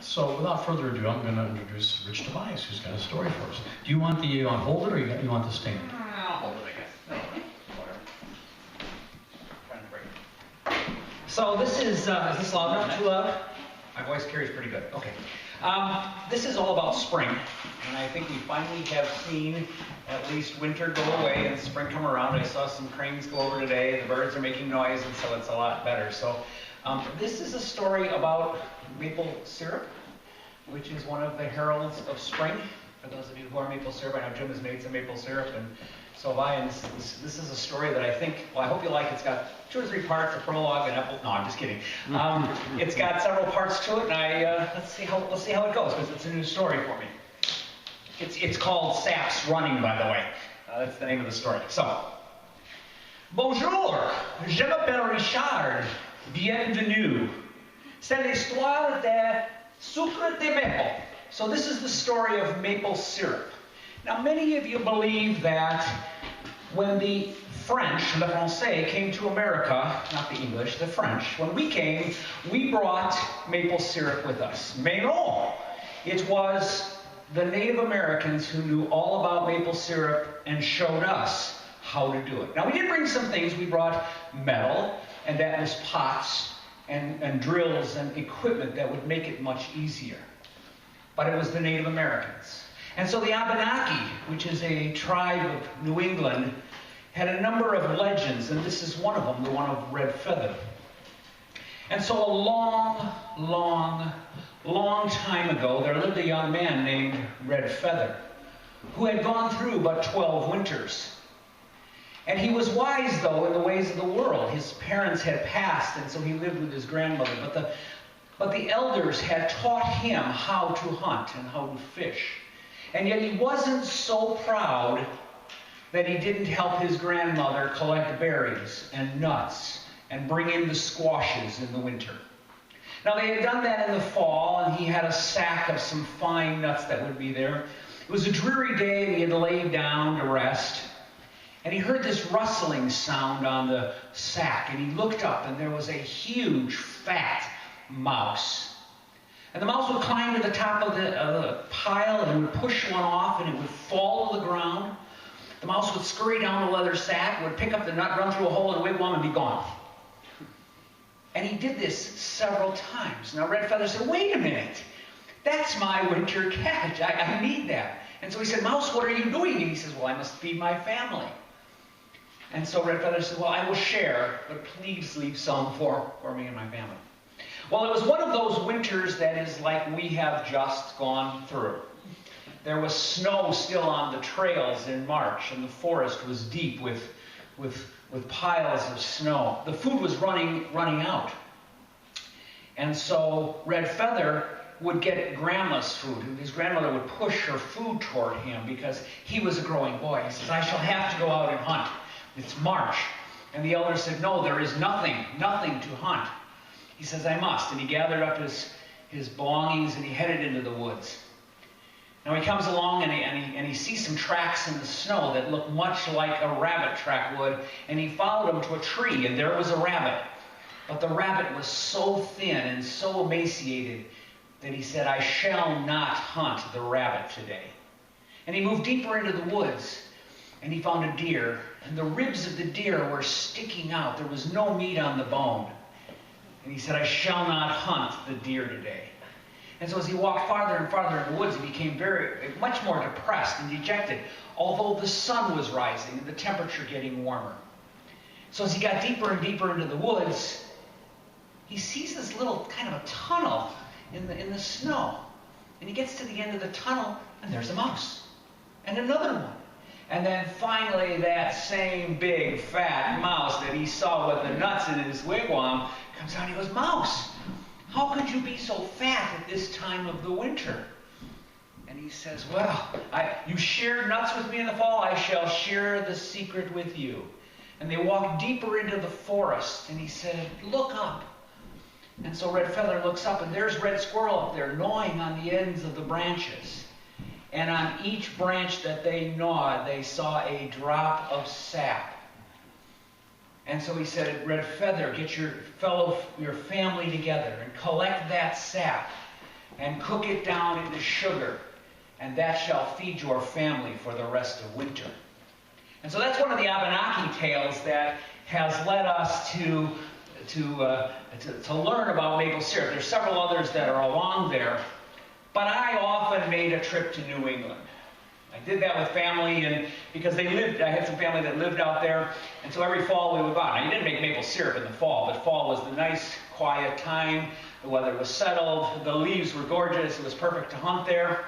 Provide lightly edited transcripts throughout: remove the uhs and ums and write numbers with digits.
So without further ado, I'm going to introduce Rich Tobiasz, who's got a story for us. Do you want the hold it, or you want the stand? I'll hold it, I guess. Whatever. Trying to break it. So this is this loud enough? Too loud? My voice carries pretty good. Okay. This is all about spring, and I think we finally have seen at least winter go away and spring come around. I saw some cranes go over today. The birds are making noise, and so it's a lot better. So this is a story about maple syrup, which is one of the heralds of spring. For those of you who are maple syrup, I know Jim has made some maple syrup, and so have I. And this is a story that I think, well, I hope you like. It's got 2 or 3 parts, a prologue, and apple. No, I'm just kidding. It's got several parts to it, and let's see how it goes, because it's a new story for me. It's called Sap's Running, by the way. That's the name of the story. So, bonjour, je m'appelle Richard. Bienvenue. C'est l'histoire de sucre de maple. So this is the story of maple syrup. Now, many of you believe that when the French, le Français, came to America, not the English, the French, when we came, we brought maple syrup with us. Mais non! It was the Native Americans who knew all about maple syrup and showed us how to do it. Now, we did bring some things. We brought metal, and that was pots and drills and equipment that would make it much easier. But it was the Native Americans. And so the Abenaki, which is a tribe of New England, had a number of legends, and this is one of them, the one of Red Feather. And so a long time ago, there lived a young man named Red Feather, who had gone through but 12 winters. And he was wise, though, in the ways of the world. His parents had passed, and so he lived with his grandmother. But the elders had taught him how to hunt and how to fish. And yet he wasn't so proud that he didn't help his grandmother collect berries and nuts and bring in the squashes in the winter. Now, they had done that in the fall, and he had a sack of some fine nuts that would be there. It was a dreary day, and he had laid down to rest. And he heard this rustling sound on the sack, and he looked up, and there was a huge, fat mouse. And the mouse would climb to the top of the pile, and would push one off, and it would fall to the ground. The mouse would scurry down the leather sack, would pick up the nut, run through a hole in the wigwam, and be gone. And he did this several times. Now, Red Feather said, wait a minute. That's my winter catch. I need that. And so he said, Mouse, what are you doing? And he says, well, I must feed my family. And so Red Feather said, well, I will share, but please leave some for me and my family. Well, it was one of those winters that is like we have just gone through. There was snow still on the trails in March, and the forest was deep with piles of snow. The food was running out. And so Red Feather would get Grandma's food. His grandmother would push her food toward him because he was a growing boy. He says, I shall have to go out and hunt. It's March. And the elder said, no, there is nothing to hunt. He says, I must. And he gathered up his belongings and he headed into the woods. Now he comes along and he sees some tracks in the snow that look much like a rabbit track would. And he followed him to a tree, and there was a rabbit. But the rabbit was so thin and so emaciated that he said, I shall not hunt the rabbit today. And he moved deeper into the woods, and he found a deer. And the ribs of the deer were sticking out. There was no meat on the bone. And he said, I shall not hunt the deer today. And so as he walked farther and farther in the woods, he became much more depressed and dejected, although the sun was rising and the temperature getting warmer. So as he got deeper and deeper into the woods, he sees this little kind of a tunnel in the snow. And he gets to the end of the tunnel, and there's a mouse. And another one. And then finally that same big fat mouse that he saw with the nuts in his wigwam comes out and he goes, Mouse, how could you be so fat at this time of the winter? And he says, well, you shared nuts with me in the fall, I shall share the secret with you. And they walked deeper into the forest, and he said, look up. And so Red Feather looks up, and there's Red Squirrel up there gnawing on the ends of the branches. And on each branch that they gnawed, they saw a drop of sap. And so he said, Red Feather, get your family together and collect that sap. and cook it down into sugar, and that shall feed your family for the rest of winter. And so that's one of the Abenaki tales that has led us to learn about maple syrup. There's several others that are along there, but I often made a trip to New England. I did that with family, and because I had some family that lived out there, and so every fall we would go out. Now, you didn't make maple syrup in the fall, but fall was the nice, quiet time. The weather was settled. The leaves were gorgeous. It was perfect to hunt there.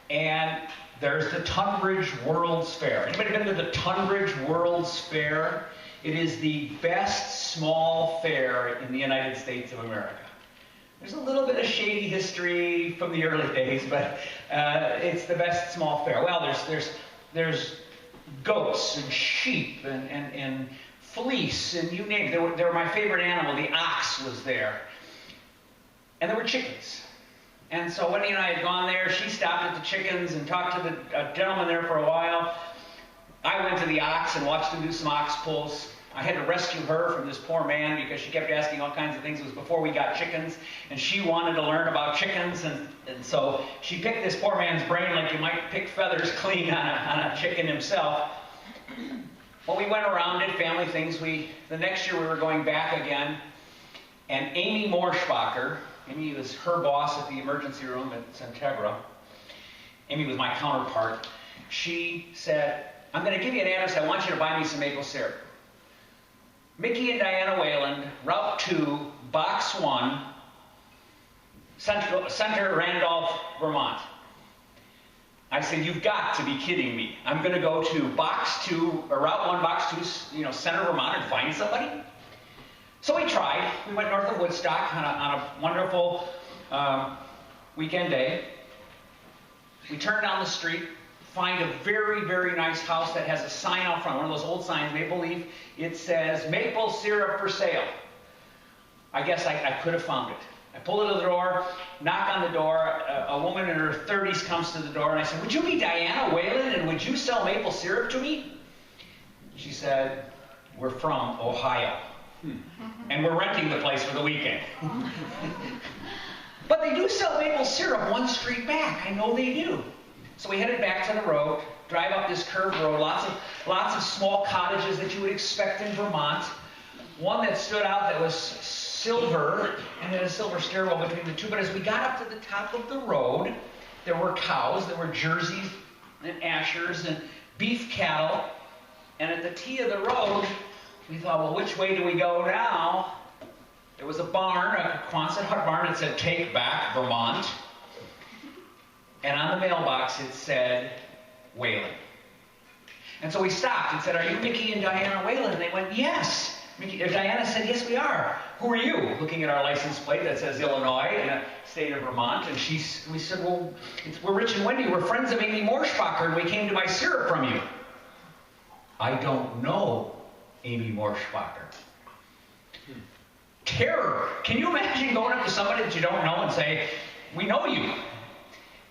And there's the Tunbridge World's Fair. Anybody been to the Tunbridge World's Fair? It is the best small fair in the United States of America. There's a little bit of shady history from the early days, but it's the best small fair. Well, there's goats and sheep and fleece and you name it. They were my favorite animal. The ox was there. And there were chickens. And so Wendy and I had gone there. She stopped at the chickens and talked to the gentleman there for a while. I went to the ox and watched him do some ox pulls. I had to rescue her from this poor man because she kept asking all kinds of things. It was before we got chickens, and she wanted to learn about chickens, and so she picked this poor man's brain like you might pick feathers clean on a chicken himself. Well, we went around, did family things. The next year we were going back again, and Amy Morschbacher, Amy was her boss at the emergency room at Centegra. Amy was my counterpart. She said, I'm going to give you an address. I want you to buy me some maple syrup. Mickey and Diana Wayland, Route 2, Box 1, Center Randolph, Vermont. I said, you've got to be kidding me. I'm going to go to Box 2, or Route 1, Box 2, Center Vermont and find somebody? So we tried. We went north of Woodstock on a wonderful weekend day. We turned down the street, find a very, very nice house that has a sign out front, one of those old signs, maple leaf. It says, maple syrup for sale. I guess I could have found it. I pull it to the door, knock on the door. A woman in her 30s comes to the door, and I said, would you be Diana Whalen, and would you sell maple syrup to me? She said, we're from Ohio, and we're renting the place for the weekend. But they do sell maple syrup one street back. I know they do. So we headed back to the road, drive up this curved road, lots of small cottages that you would expect in Vermont. One that stood out that was silver, and had a silver stairwell between the two. But as we got up to the top of the road, there were cows, there were Jerseys and Ashers and beef cattle. And at the T of the road, we thought, well, which way do we go now? There was a barn, a Quonset hut barn that said, Take Back Vermont. And on the mailbox it said, Whalen. And so we stopped and said, are you Mickey and Diana Whalen? And they went, yes. Diana said, yes, we are. Who are you? Looking at our license plate that says Illinois in the state of Vermont. And we said, well, we're Rich and Wendy. We're friends of Amy Morschbacher, and we came to buy syrup from you. I don't know Amy Morschbacher. Terror. Can you imagine going up to somebody that you don't know and say, we know you?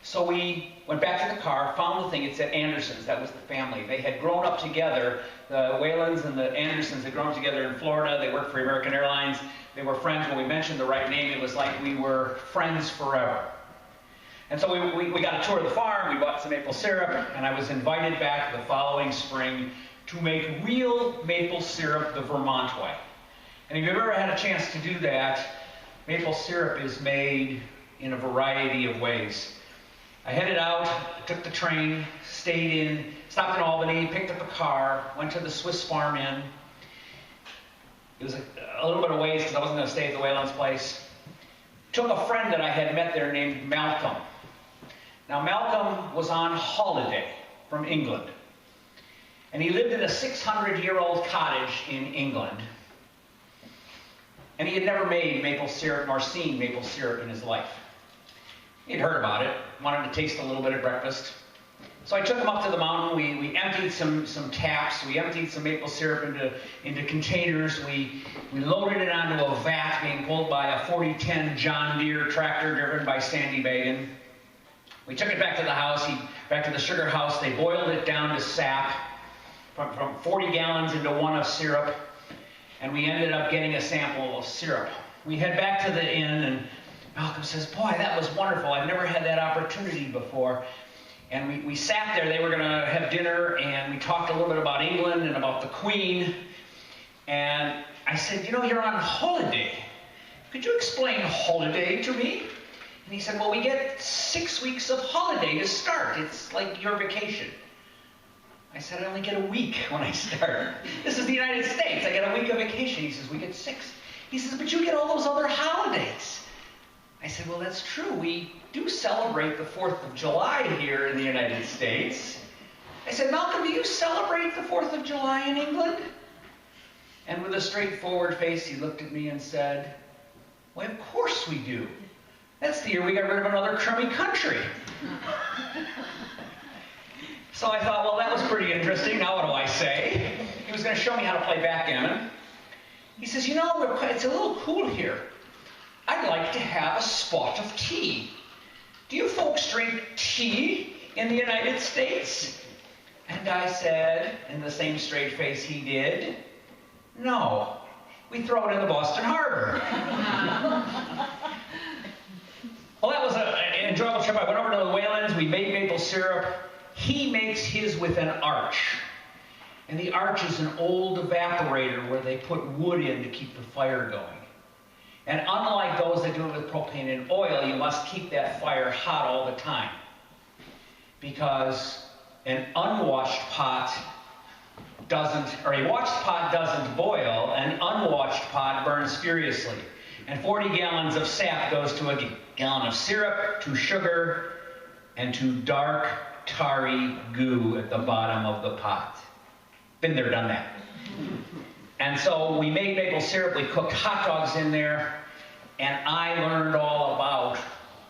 So we went back to the car, found the thing. It said Andersons. That was the family. They had grown up together. The Whalens and the Andersons had grown up together in Florida. They worked for American Airlines. They were friends. When we mentioned the right name, it was like we were friends forever. And so we got a tour of the farm. We bought some maple syrup, and I was invited back the following spring to make real maple syrup the Vermont way. And if you've ever had a chance to do that, maple syrup is made in a variety of ways. I headed out, took the train, stopped in Albany, picked up a car, went to the Swiss Farm Inn. It was a little bit of ways because I wasn't going to stay at the Whalen's place. Took a friend that I had met there named Malcolm. Now Malcolm was on holiday from England. And he lived in a 600-year-old cottage in England. And he had never made maple syrup nor seen maple syrup in his life. He'd heard about it, wanted to taste a little bit at breakfast. So I took him up to the mountain. We emptied some taps. We emptied some maple syrup into containers. We loaded it onto a vat being pulled by a 4010 John Deere tractor driven by Sandy Bagan. We took it back to the house, back to the sugar house. They boiled it down to sap from 40 gallons into 1 of syrup. And we ended up getting a sample of syrup. We head back to the inn, and Malcolm says, boy, that was wonderful. I've never had that opportunity before. And we sat there. They were going to have dinner, and we talked a little bit about England and about the Queen. And I said, you know, you're on holiday. Could you explain holiday to me? And he said, well, we get 6 weeks of holiday to start. It's like your vacation. I said, I only get a week when I start. This is the United States. I get a week of vacation. He says, we get 6. He says, but you get all those other holidays. I said, well, that's true. We do celebrate the 4th of July here in the United States. I said, Malcolm, do you celebrate the 4th of July in England? And with a straightforward face, he looked at me and said, well, of course we do. That's the year we got rid of another crummy country. So I thought, well, that was pretty interesting. Now what do I say? He was going to show me how to play backgammon. He says, you know, it's a little cool here. I'd like to have a spot of tea. Do you folks drink tea in the United States? And I said, in the same straight face he did, no. We throw it in the Boston Harbor. Well, that was an enjoyable trip. I went over to the Whalens. We made maple syrup. He makes his with an arch. And the arch is an old evaporator where they put wood in to keep the fire going. And unlike those that do it with propane and oil, you must keep that fire hot all the time. Because an unwashed pot a watched pot doesn't boil, an unwashed pot burns furiously. And 40 gallons of sap goes to a gallon of syrup, to sugar, and to dark, tarry goo at the bottom of the pot. Been there, done that. And so we made maple syrup, we cooked hot dogs in there, and I learned all about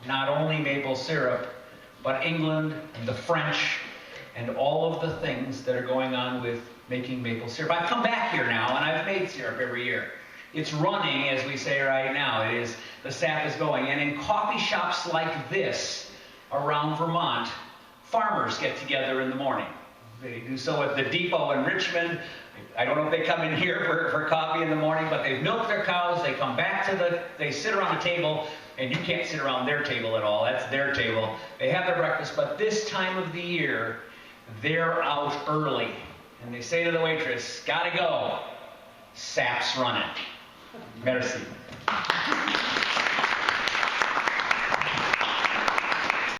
not only maple syrup, but England and the French and all of the things that are going on with making maple syrup. I've come back here now, and I've made syrup every year. It's running, as we say right now. The sap is going. And in coffee shops like this around Vermont, farmers get together in the morning. They do so at the depot in Richmond. I don't know if they come in here for coffee in the morning, but they've milked their cows. They come back they sit around the table, and you can't sit around their table at all. That's their table. They have their breakfast, but this time of the year, they're out early. And they say to the waitress, gotta go. Sap's running. Merci.